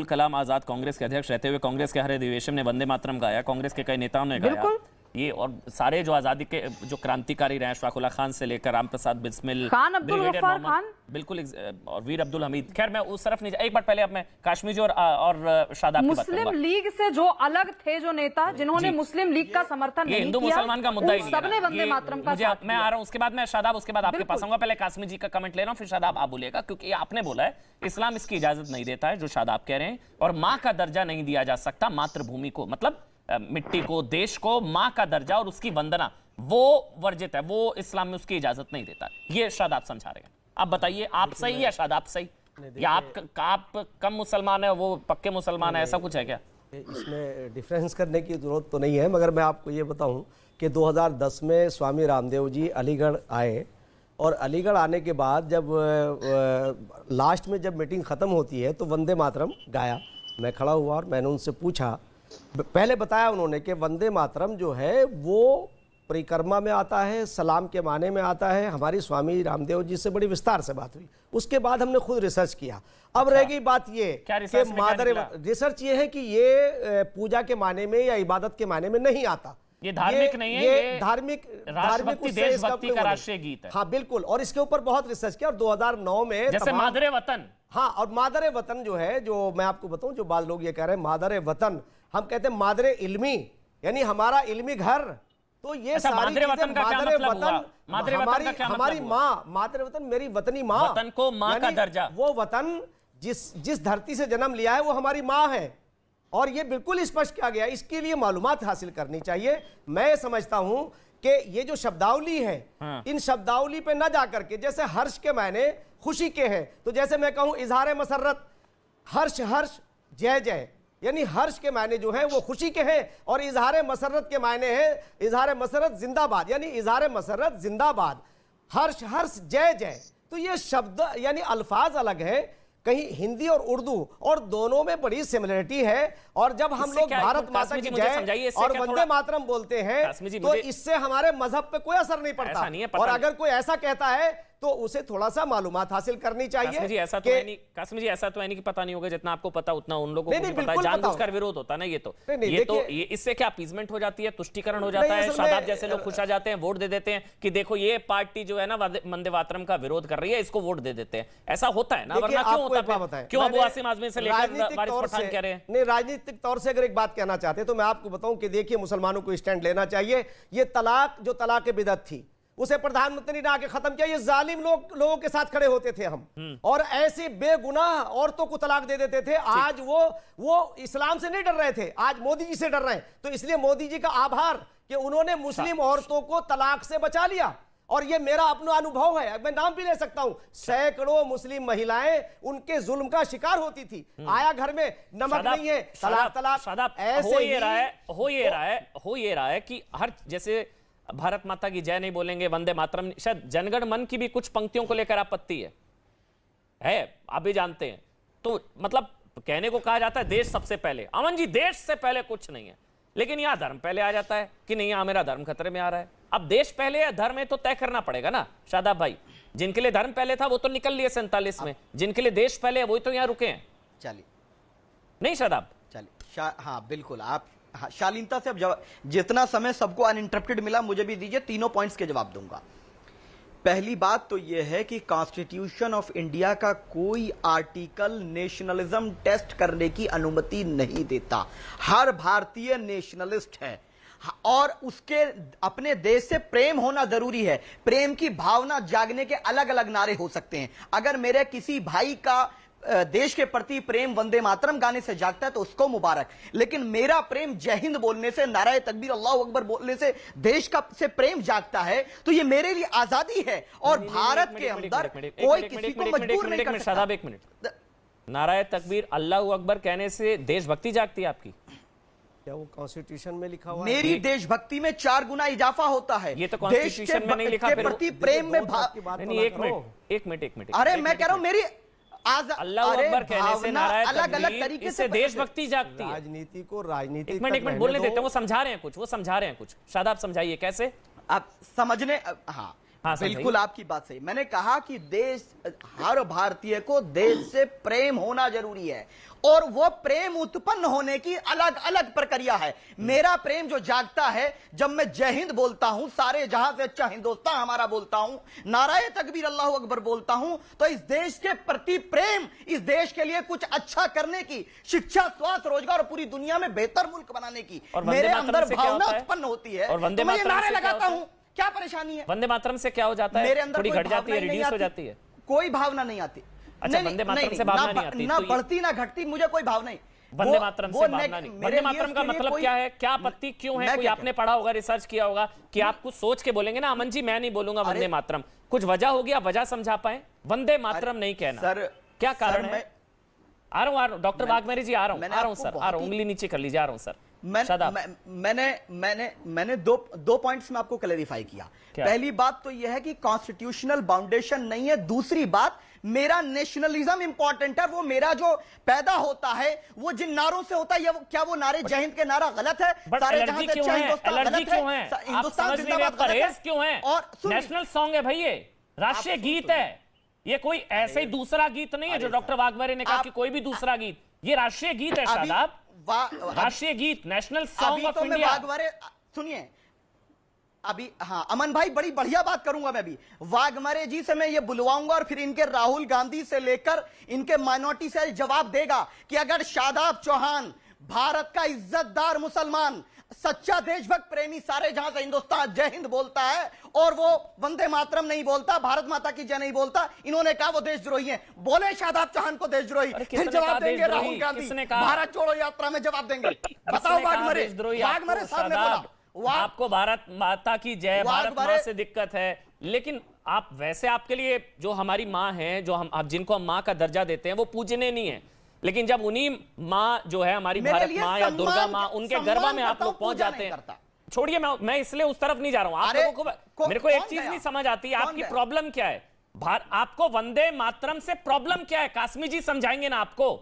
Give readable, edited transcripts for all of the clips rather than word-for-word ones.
कलाम आजाद कांग्रेस के अध्यक्ष रहते हुए कांग्रेस के हर अधिवेशन में वंदे मातरम गाया, कांग्रेस के कई नेताओं ने गाया ये, और सारे जो आजादी के जो क्रांतिकारी रहे, अशफाकुल्लाह खान से लेकर राम प्रसाद बिस्मिल, खान अब्दुल गफ्फार खान, बिल्कुल, और वीर अब्दुल हमीद। खैर मैं उस तरफ नहीं, एक बार पहले अब मैं कश्मीर जी और शादाब की बात करूंगा। मुस्लिम लीग से जो अलग थे, जो नेता जिन्होंने मुस्लिम लीग का समर्थन नहीं किया, हिंदू मुसलमान का मुद्दा ही नहीं है, सबने वंदे मातरम का साथ मैं आ रहा हूं, उसके बाद मैं शादाब, उसके बाद आपके पास आऊंगा। पहले काश्मीर जी का कमेंट ले रहा हूं, फिर शादाब आप बोलिएगा, क्योंकि आपने बोला है इस्लाम इसकी इजाजत नहीं देता है, जो शादाब कह रहे हैं, और मां का दर्जा नहीं दिया जा सकता मातृभूमि को, मतलब मिट्टी को, देश को मां का दर्जा और उसकी वंदना वो वर्जित है, वो इस्लाम में उसकी इजाजत नहीं देता। ये शादाब समझा रहे हैं। आप बताइए, आप सही या शादाब सही, या आप कम मुसलमान है वो पक्के मुसलमान है, ऐसा कुछ है क्या? इसमें डिफरेंस करने की जरूरत तो नहीं है, मगर मैं आपको ये बताऊं कि 2010 में स्वामी रामदेव जी अलीगढ़ आए, और अलीगढ़ आने के बाद जब लास्ट में जब मीटिंग ख़त्म होती है तो वंदे मातरम गाया। मैं खड़ा हुआ और मैंने उनसे पूछा, पहले बताया उन्होंने कि वंदे मातरम जो है वो परिक्रमा में आता है, सलाम के माने में आता है। हमारी स्वामी रामदेव जी से बड़ी विस्तार से बात हुई, उसके बाद हमने खुद रिसर्च किया। अब रह गई बात ये कि मादर रिसर्च ये है कि ये पूजा के माने में या इबादत के माने में नहीं आता, ये धार्मिक नहीं है, ये धार्मिक देशभक्ति का राष्ट्रीय गीत है। हाँ बिल्कुल, और इसके ऊपर बहुत रिसर्च किया, और 2009 में जैसे मादरे वतन, हाँ, और मादरे वतन जो है, जो मैं आपको बताऊं, जो बाद लोग ये कह रहे हैं मादरे वतन, हम कहते हैं मादरे इल्मी, यानी हमारा इल्मी घर। तो ये सारी मादरे वतन का क्या मतलब हुआ? मादरे वतन का क्या हमारी माँ, मादरे वतन मेरी वतनी माँ, वतन को माँ का दर्जा, वो वतन जिस धरती से जन्म लिया है वो हमारी माँ है, और ये बिल्कुल स्पष्ट किया गया। इसके लिए मालूमात हासिल करनी चाहिए। मैं समझता हूं कि ये जो शब्दावली है, इन शब्दावली पे न जाकर के, जैसे हर्ष के मायने खुशी के हैं, तो जैसे मैं कहूं इजहार मसरत, हर्ष हर्ष जय जय, यानी हर्ष के मायने जो है वो खुशी के हैं, और इजहार मसरत के मायने हैं इजहार मसरत जिंदाबाद, यानी इजहार मसरत जिंदाबाद, हर्ष हर्ष जय जय। तो ये शब्द यानी अल्फाज अलग है, कहीं हिंदी और उर्दू, और दोनों में बड़ी सिमिलरिटी है। और जब हम लोग भारत माता की जय और वंदे मातरम बोलते हैं तो इससे हमारे मजहब पे कोई असर नहीं पड़ता। और अगर कोई ऐसा कहता है तो उसे थोड़ा सा मालूमात हासिल करनी चाहिए। कासिम जी ऐसा तो है नहीं कि पता नहीं होगा, जितना आपको पता उतना उन लोगों को पता है, जानबूझकर विरोध होता ना। ये तो इससे क्या अपीजमेंट हो जाती है, तुष्टिकरण हो जाता है, शादाब जैसे लोग खुश आ जाते हैं, वोट दे देते हैं कि देखो ये पार्टी जो है ना वंदे मातरम का विरोध कर रही है, इसको वोट दे देते हैं। ऐसा होता है ना, वरना क्यों होता है? क्यों अबू आसिम आजमी से लेकर वारिस पठान कह रहे हैं? नहीं, राजनीतिक तौर से अगर एक बात कहना चाहते हैं तो मैं आपको बताऊं कि देखिए, मुसलमानों को स्टैंड लेना चाहिए। ये तलाक जो तलाक बिदअत थी, उसे प्रधानमंत्री ने आके खत्म किया। ये जालिम लोगों के साथ खड़े होते थे हम, और ऐसी बेगुनाह औरतों को तलाक दे देते थे। आज वो इस्लाम से नहीं डर रहे थे, आज मोदी जी से डर रहे हैं। तो इसलिए मोदी जी का आभार कि उन्होंने मुस्लिम औरतों को तलाक से बचा लिया। और ये मेरा अपना अनुभव है, मैं नाम भी ले सकता हूं। सैकड़ों मुस्लिम महिलाएं उनके जुल्म का शिकार होती थी। आया घर में नमक नहीं है, तलाक। ऐसे हो ये रहा है कि हर, जैसे भारत माता की जय नहीं बोलेंगे, वंदे मातरम, शायद जनगण मन की भी कुछ पंक्तियों को लेकर आपत्ति है, आप भी जानते हैं। तो मतलब कहने को कहा जाता है देश सबसे पहले। अमन जी, देश से पहले कुछ नहीं है, लेकिन यहां धर्म पहले आ जाता है कि नहीं, यहां मेरा धर्म खतरे में आ रहा है। अब देश पहले या धर्म है तो तय करना पड़ेगा ना शादाब भाई। जिनके लिए धर्म पहले था वो तो निकल लिए 47 में, जिनके लिए देश पहले है वही तो यहां रुके हैं। चलिए, नहीं शादाब? चलिए, हाँ बिल्कुल, आप शालीनता से अब जवाब, जितना समय सबको अनइंटरप्टेड मिला मुझे भी दीजिए, तीनों पॉइंट्स के जवाब दूंगा। पहली बात तो यह है कि कॉन्स्टिट्यूशन ऑफ इंडिया का कोई आर्टिकल नेशनलिज्म टेस्ट करने की अनुमति नहीं देता। हर भारतीय नेशनलिस्ट है और उसके अपने देश से प्रेम होना जरूरी है। प्रेम की भावना जागने के अलग अलग नारे हो सकते हैं। अगर मेरे किसी भाई का देश के प्रति प्रेम वंदे मातरम गाने से जागता है तो उसको मुबारक, लेकिन मेरा प्रेम जय हिंद बोलने से, नाराए तकबीर अल्लाह अकबर बोलने से देश का से प्रेम जागता है, तो ये मेरे लिए आजादी है। और भारत के अंदर कोई किसी को मजबूर नहीं कर सकता। एक मिनट, नाराए तकबीर अल्लाह अकबर कहने से देशभक्ति जागती है आपकी? क्या वो कॉन्स्टिट्यूशन में लिखा हुआ है? मेरी देशभक्ति में 4 गुना इजाफा होता है। ये तो कॉन्स्टिट्यूशन में नहीं लिखा। प्रति प्रेम में एक मिनट, अरे मैं कह रहा हूं मेरी अल्लाह अकबर कहने से नाराए अलग अलग तरीके से देशभक्ति जागती है। राजनीति को राजनीति एक मिनट बोलने देते हैं, वो समझा रहे हैं कुछ, शादाब समझाइए कैसे आप समझने। हाँ, हाँ, समझाइए। बिल्कुल आपकी बात सही। मैंने कहा कि देश, हर भारतीय को देश से प्रेम होना जरूरी है, और वो प्रेम उत्पन्न होने की अलग अलग प्रक्रिया है। मेरा प्रेम जो जागता है जब मैं जय हिंद बोलता हूं, सारे जहां से अच्छा हिंदुस्तान हमारा बोलता हूं, नाराए तकबीर अल्लाहू अकबर बोलता हूं, तो इस देश के प्रति प्रेम, इस देश के लिए कुछ अच्छा करने की, शिक्षा, स्वास्थ्य, रोजगार और पूरी दुनिया में बेहतर मुल्क बनाने की मेरे अंदर भावना उत्पन्न होती है। और वंदे तो मैं ये मातरम नारे से क्या लगाता होता है? हूं, क्या परेशानी है? वंदे मातरम से क्या हो जाता है? मेरे अंदर थोड़ी कोई घट जाती है, भावना ही नहीं रिड्यूस हो आती। जाती है। कोई भावना नहीं आती। अच्छा, वंदे मातरम से भावना नहीं आती, ना तो ये- बढ़ती ना घटती, मुझे कोई भाव नहीं। वंदे मातरम से भावना नहीं। मेरे वंदे लिए मातरम का उसके लिए मतलब कोई- क्या है? क्या आपत्ति क्यों है? मैं कोई क्या आपने पढ़ा होगा, रिसर्च किया होगा कि आप कुछ सोच के बोलेंगे ना, अमन जी मैं नहीं बोलूंगा वंदे मातरम, कुछ वजह होगी, आप वजह समझा पाए? वंदे मातरम नहीं कहना, सर, क्या कारण सर, है? आ रहा हूँ डॉक्टर वाघमेरे जी, आ रहा हूँ मैंने सर, आपको आ रहा हूँ, उंगली नीचे कर लीजिए, आ रहा हूँ सर। शादाब। मैंने दो पॉइंट्स में आपको क्लेरिफाई किया। क्या? पहली बात तो यह है कि कॉन्स्टिट्यूशनल बाउंडेशन नहीं है। दूसरी बात, मेरा नेशनलिज्म इंपॉर्टेंट है। वो मेरा जो पैदा होता है वो जिन नारों से होता है, क्या वो नारे जय हिंद के नारा गलत है? बट सारे एलर्जी जहां से क्यों अच्छा है? हिंदुस्तान एलर्जी गलत क्यों है? आप हिंदुस्तान समझ नहीं रहे, जिंदाबाद गलत है? परहेज क्यों है? और सुनिए, नेशनल सॉन्ग है भाई, ये राष्ट्रीय गीत है, ये कोई ऐसे ही दूसरा गीत नहीं है जो डॉक्टर वाघमेरे ने कहा कि कोई भी दूसरा गीत, ये राष्ट्रीय गीत है अभी शादाब, वा- राष्ट्रीय गीत, नेशनल सॉन्ग अभी ऑफ तो मैं इंडिया। वाघमारे, सुनिए अभी, हाँ अमन भाई बड़ी बढ़िया बात करूंगा मैं भी। वाघमारे जी से मैं ये बुलवाऊंगा और फिर इनके राहुल गांधी से लेकर इनके माइनॉरिटी से जवाब देगा कि अगर शादाब चौहान भारत का इज्जतदार मुसलमान, सच्चा देशभक्त प्रेमी, सारे जहां से हिंदुस्तान जय हिंद बोलता है और वो वंदे मातरम नहीं बोलता, भारत माता की जय नहीं बोलता, इन्होंने कहा वो देशद्रोही हैं, बोले शादाब चौहान को देशद्रोही, अरे फिर किसने जवाब कहा देंगे देशद्रोही? राहुल गांधी, किसने कहा? भारत जोड़ो यात्रा में जवाब देंगे। बताओ किसने कहा वाघमारे, देशद्रोही? वाघमारे आपको साहब ने शादाब, बोला आपको भारत माता की जय, भारत माँ वाघमारे- से दिक्कत है, लेकिन आप वैसे आपके लिए जो हमारी माँ है, जो हम आप जिनको हम माँ का दर्जा देते हैं, वो पूजने नहीं है, लेकिन जब उन्हीं माँ जो है हमारी मेरे भारत लिए माँ या सम्मान- दुर्गा माँ, उनके सम्मान गर्भा में आप करता हूं, लोग पहुंच पूजा जाते नहीं हैं। करता। छोड़िए, मैं इसलिए उस तरफ नहीं जा रहा हूं। आप अरे, लोगों को मेरे को एक कौन चीज गया? नहीं समझ आती, कौन आपकी गया? प्रॉब्लम क्या है? आपको वंदे मातरम से प्रॉब्लम क्या है? कासमी जी समझाएंगे ना आपको,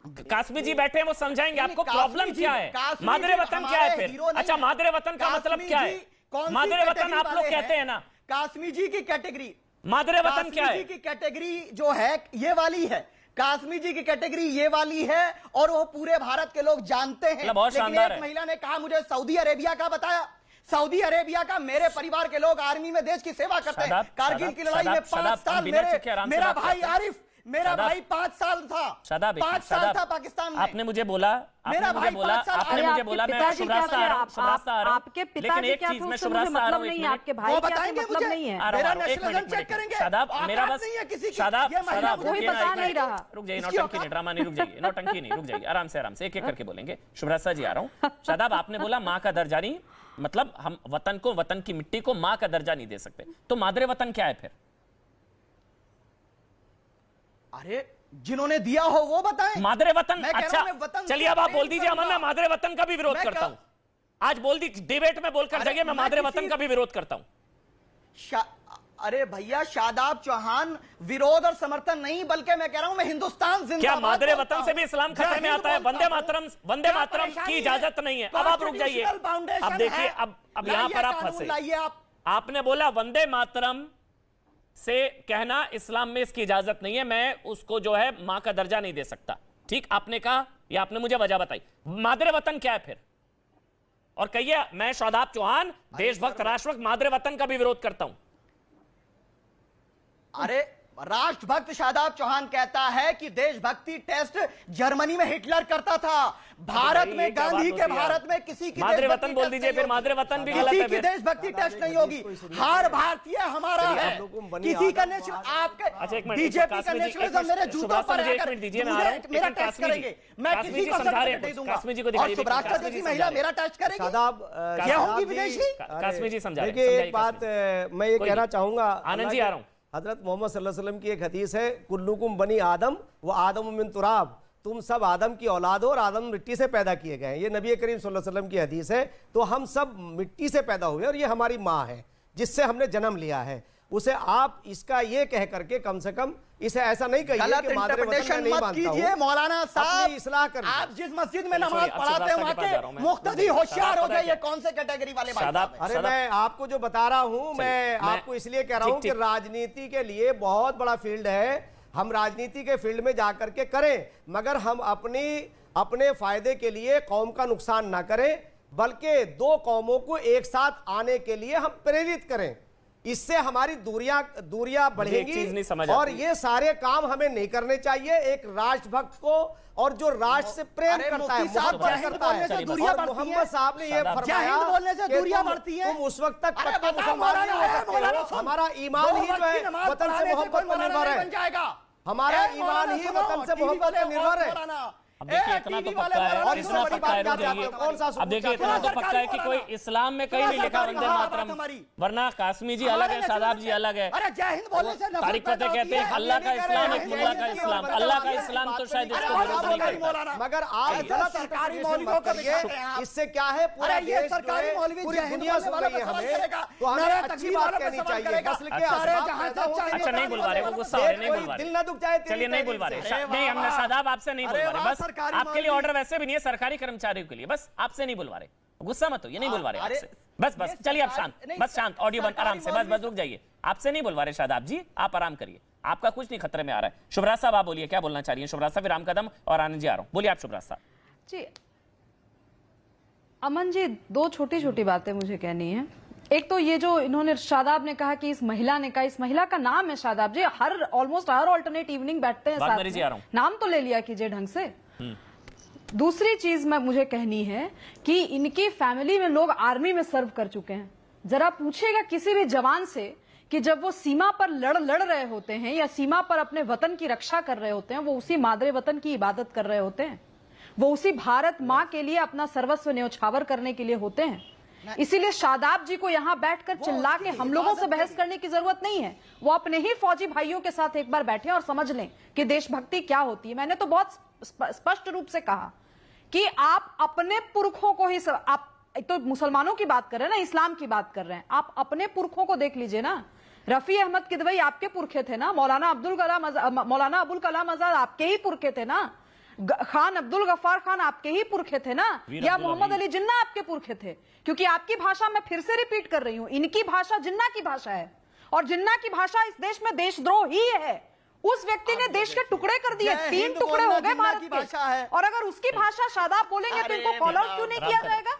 कासमी जी बैठे हैं, वो समझाएंगे आपको प्रॉब्लम क्या है। मादरे वतन क्या है फिर? अच्छा, मादरे वतन का मतलब क्या है? मादरे वतन आप लोग कहते हैं ना, कासमी जी की कैटेगरी, मादरे वतन क्या कासमी है? जी की कैटेगरी जो है ये वाली है, कासमी जी की कैटेगरी ये वाली है, और वो पूरे भारत के लोग जानते हैं। बहुत लेकिन शानदार एक है। महिला ने कहा मुझे सऊदी अरेबिया का बताया, सऊदी अरेबिया का, मेरे परिवार के लोग आर्मी में देश की सेवा करते हैं। शादाब, कारगिल की लड़ाई में शादाब, 5 साल बिना मेरे, चुके आराम से मेरा बात भाई करते हैं। आरिफ, मेरा शादाब, भाई 5 साल था, शादाब, 5 साल शादाब, था पाकिस्तान में। आपने मुझे बोला, मेरा भाई 5 साल, आपने अरे मुझे आपके बोला, मैं पिताजी शुभ क्या रास्ता थे? आ रहा हूं, शुभ रास्ता आ रहा हूं, आपके लेकिन पिताजी एक क्या चीज थे? मैं उससे शुभ मुझे रास्ता आ रहा मतलब हूं, नहीं एक है, मिनट। आपके वो भाई क्या थे बताएंगे मतलब मुझे, नहीं है। आ रहा मेरा हूं, एक नेशनलिज्म मिनट, चेक करेंगे। शादाब, मेरा औकात बस नहीं है किसी की, शादाब, ये महिला शादाब, मुझे कोई रुकिए ना, बता एक नहीं मिनट। रहा। रुक जाइए, इसकी नौटंकी नहीं, औकात- ड्रामा नहीं, रुक जाइए, नौटंकी नहीं, रुक जाइए, आराम से एक करके बोलेंगे। शुभ रास्ता जी आ रहा हूं। शादाब, आपने बोला माँ का दर्जा नहीं, मतलब हम वतन को, वतन की मिट्टी को माँ का दर्जा नहीं दे सकते, तो मादरे वतन क्या है फिर? अरे जिन्होंने दिया हो वो बताएं। मादरे वतन, मैं कह रहा अच्छा हूं, मैं वतन चलिए से अब आप प्रेम बोल दीजिए, अमन, मैं करूंगा। मादरे वतन का भी विरोध मैं करता क्या- हूं। आज बोल दी, डिबेट में बोलकर अरे जगह मैं मैं मादरे किसी- वतन का भी विरोध करता हूं। अरे भैया, शादाब चौहान विरोध और समर्थन नहीं, बल्कि मैं कह रहा हूं मैं हिंदुस्तान जिंदाबाद क्या मादरे बोलता वतन से भी हूं। इस्लाम खतरे में जय हिंद आता है? बोलता वंदे हूं। मातरम, वंदे क्या मातरम परेशानी की है? इजाजत नहीं है। अब आप रुक जाइए, Constitutional foundation अब देखिए, है। अब यहां पर आप लाइए फंसे। कानून लाइए आप। आपने बोला वंदे मातरम से कहना इस्लाम में इसकी इजाजत नहीं है, मैं उसको जो है मां का दर्जा नहीं दे सकता। ठीक आपने कहा, या आपने मुझे वजह बताई। मादरे वतन क्या है फिर? और कहिए, मैं शादाब चौहान देशभक्त, राष्ट्रभक्त, मादरे वतन का भी विरोध करता हूं। अरे राष्ट्रभक्त शादाब चौहान कहता है कि देशभक्ति टेस्ट जर्मनी में हिटलर करता था, भारत भाई, में ये क्या गांधी बात के होती है? भारत में किसी की मादरे देशभक्ति वतन बोल टेस्ट दीजिए, नहीं फिर होगी। मादरे वतन भी गलत किसी है की फिर। देशभक्ति टेस्ट नहीं होगी, कोई सुनिए। हर भारतीय हमारा चलिए, है। आप लोगों को बनी किसी का आदम नेशनल, आदम- आपके अच्छा, एक मिनट, बीजेपी का कासमी जी, नेशनलिज्म एक मेरे मिनट, जूतों सुभाष पर जी, एक अगर मिनट दीजिए, मैं आ रहा हूं। मेरा लेकिन टेस्ट कासमी जी, करेंगे, मैं कासमी किसी जी को समझा रहे सर्टिफिकेट हैं, नहीं दूंगा। कासमी जी को और दिखाइए, सुब्राष्ट्र कासमी जी जैसी समझा महिला रहे हैं। मेरा टेस्ट करेगी। शादाब, क्या होगी शादाब जी, विदेशी? कासमी जी समझा रहे हैं, देखिए, समझाइए एक बात कासमी मैं ये कोई कहना नहीं। चाहूंगा, आनंद जी, आ रहा हूं। हजरत मोहम्मद सल्लल्लाहु अलैहि वसल्लम की एक हदीस है, कुल्लुकुम बनी आदम व आदम मिन तुराब, तुम सब आदम की औलाद हो और आदम मिट्टी से पैदा किए गए हैं। ये नबी करीम सल्लल्लाहु अलैहि वसल्लम की हदीस है। तो हम सब मिट्टी से पैदा हुए और ये हमारी माँ है जिससे हमने जन्म लिया है। उसे आप इसका ये कह करके कम से कम इसे ऐसा नहीं कहिए गलत कि मादरे वतन मैं इंटरप्रिटेशन नहीं मत मानता कीजिए हूं। मौलाना साहब। अपनी इस्लाह करिए। आप जिस मस्जिद में छोड़िए, नमाज अब पढ़ाते हैं शुभ्रा वहां के पास जा रहा हूं के मैं। मुक्तदी होशियार हो पता है जाइए। क्या? कौन से कैटेगरी वाले भाई शादाब, साहब हैं? अरे मैं आपको जो बता रहा हूं, मैं आपको इसलिए कह रहा हूं कि ठीक। राजनीति के लिए बहुत बड़ा फील्ड है, हम राजनीति के फील्ड में जाकर के करें, मगर हम अपने फायदे के लिए कौम का नुकसान ना करें, बल्कि दो कौमों को एक साथ आने के लिए हम प्रेरित करें। इससे हमारी दूरियां चीज नहीं बढ़ेंगी समझ और आती। ये सारे काम हमें नहीं करने चाहिए। एक राष्ट्रभक्त को और जो राष्ट्र से प्रेम अरे करता है, मुफ्ती साहब, मोहब्बत जय हिंद करता बोलने है, से चलिए, दूरियां और बढ़ती मोहम्मद हैं। साहब ने ये शादाब, फरमाया जय हिंद बोलने से कि दूरियां बढ़ती हैं। तुम उस वक्त तक अरे पक्के बताओ मुसलमान नहीं हो मौलाना, सकते मौलाना हो। सुन। हमारा ईमान दो ही जो वक्त की है नमाज वतन पढ़ाने से कोई मोहब्बत पर मौलाना निर्भर नहीं है। बन जाएगा। हमारा ए, ईमान मौलाना ही सुनो, वतन से टीवी मोहब्बत वाले पर निर्भर है। मौलाना। अब देखिए ए, इतना तो टीवी पक्का वाले है, मौलाना और इतना इससे सुनो, बड़ी पक्का है, बात रुक क्या जाइए। चाहते हो? कौन सा अब देखिए सबूत इतना तो चाहते हो? पक्का है कि कोई इस्लाम में कहीं नहीं लिखा वंदे मातरम, वरना कासमी जी अलग है, शादाब जी अलग है। अरे जय हिंद बोलने से नफरत तारिक पैदा फतेह कहते हैं होती है। अल्लाह का इस्लाम एक जय मुल्ला हिंद का की इस्लाम, मतलब अल्लाह का ये इस्लाम बात तो पे शायद नहीं इसको कर विरोध रहा नहीं हूं, करता। मगर आप ऐसे गलत सरकारी इंटरप्रिटेशन मौलवियों मत को दिखाते करिए। हैं आप। इससे क्या है, पूरा अरे ये देश जो सरकारी है, मौलवी पूरी जय हिंद दुनिया बोलने सुन वालों रही है पे सवाल हमें, करेगा। तो हमें नारे अच्छी तकबीर बात वालों पे कहनी सवाल चाहिए। करेगा। बस लिखे सारे असबाब जहां पैदा से होते चाहे हैं। अच्छा नहीं बुलवा रहे, वो गुस्सा हो रहे, नहीं कोई बुलवा दिल रहे। ना दुख जाए तेरी चलिए नहीं तहरीर बुलवा से। रहे, नहीं हमने शादाब आपसे नहीं अरे बुलवा रहे, वाह, बस सरकारी आपके लिए मौलवी। ऑर्डर वैसे भी नहीं है सरकारी कर्मचारियों के लिए, बस आपसे नहीं बुलवा रहे, गुस्सा मत हो, ये नहीं बुलवा रहे अरे, आपसे, बस बस ये चलिए आप सरकार- शांत, नहीं, बस शांत, ऑडियो बंद, आराम से, बस सरकारी बस रुक जाइए, आपसे नहीं बुलवा रहे शादाब जी, आप आराम करिए, आपका कुछ नहीं खतरे में आ रहा है। शुभराज साहब आप बोलिए क्या बोलना चाह रही हैं? शुभराज साहब, राम कदम और आनंद जी आ रहा हूं, बोलिए आप शुभराज साहब। जी अमन जी, दो छोटी छोटी बातें मुझे कहनी है। एक तो ये जो इन्होंने शादाब ने कहा कि इस महिला ने कहा, इस महिला का नाम है शादाब जी, ऑलमोस्ट हर ऑल्टरनेट इवनिंग बैठते हैं साथ वाघमारी जी आ में। रहा हूं। नाम तो ले लिया कीजिए ढंग से। दूसरी चीज मैं मुझे कहनी है कि इनकी फैमिली में लोग आर्मी में सर्व कर चुके हैं। जरा पूछेगा किसी भी जवान से कि जब वो सीमा पर लड़ रहे होते हैं या सीमा पर अपने वतन की रक्षा कर रहे होते हैं, वो उसी मादरे वतन की इबादत कर रहे होते हैं, वो उसी भारत माँ के लिए अपना सर्वस्व न्यौछावर करने के लिए होते हैं। इसीलिए शादाब जी को यहाँ बैठकर चिल्ला के हम लोगों से बहस करने की जरूरत नहीं है। वो अपने ही फौजी भाइयों के साथ एक बार बैठे और समझ लें कि देशभक्ति क्या होती है। मैंने तो बहुत स्पष्ट रूप से कहा कि आप अपने पुरखों को ही आप एक तो मुसलमानों की बात कर रहे हैं ना, इस्लाम की बात कर रहे हैं, आप अपने पुरखों को देख लीजिए ना। रफी अहमद किदवई आपके पुरखे थे ना, मौलाना अबुल कलाम आजाद आपके ही पुरखे थे ना, खान अब्दुल गफ्फार खान आपके ही पुरखे थे ना, या मोहम्मद अली जिन्ना आपके पुरखे थे। क्योंकि आपकी भाषा मैं फिर से रिपीट कर रही हूं, इनकी भाषा जिन्ना की भाषा है और जिन्ना की भाषा इस देश में देशद्रोह ही है। उस व्यक्ति ने देश के टुकड़े कर दिए, 3 टुकड़े हो गए भारत के, और अगर उसकी भाषा शादाब बोलेंगे तो इनको कॉल आउट क्यों नहीं किया जाएगा?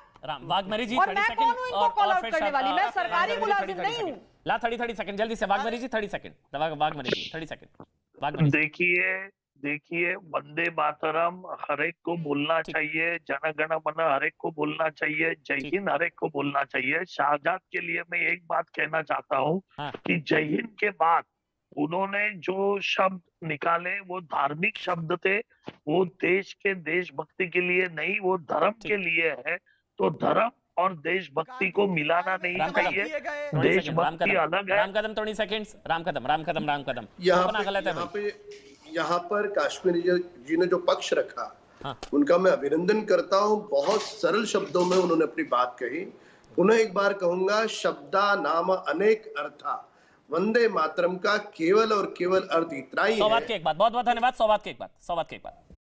वाघमारी जी और 30 मैं सेकंड, कौन हूं इनको कॉल आउट करने वाली? मैं सरकारी मुलाजिम नहीं हूं। ला 30 सेकंड जल्दी से, वाघमारी जी 30 सेकंड, वाघमारी जी 30 सेकंड, वाघमारी जी। देखिए वंदे मातरम हर एक को बोलना चाहिए, जनगण मन हर एक को बोलना चाहिए, जय हिंद हर एक को बोलना चाहिए। शाहजाद के लिए मैं एक बात कहना चाहता हूँ कि जय हिंद के बाद उन्होंने जो शब्द निकाले वो धार्मिक शब्द थे, वो देश के देशभक्ति के लिए नहीं, वो धर्म के लिए है। तो धर्म और देशभक्ति को मिलाना नहीं चाहिए, देशभक्ति अलग है। राम कदम 30 सेकंड्स, राम कदम यहाँ पर काश्मीरी जी ने जो पक्ष रखा, उनका मैं अभिनंदन करता हूँ। बहुत सरल शब्दों में उन्होंने अपनी बात कही। उन्हें एक बार कहूंगा, शब्दा नाम अनेक अर्था, वंदे मातरम का केवल और केवल अर्थ इतना ही है। सौवाद के एक बात, बहुत बहुत धन्यवाद। सौवाद के एक बात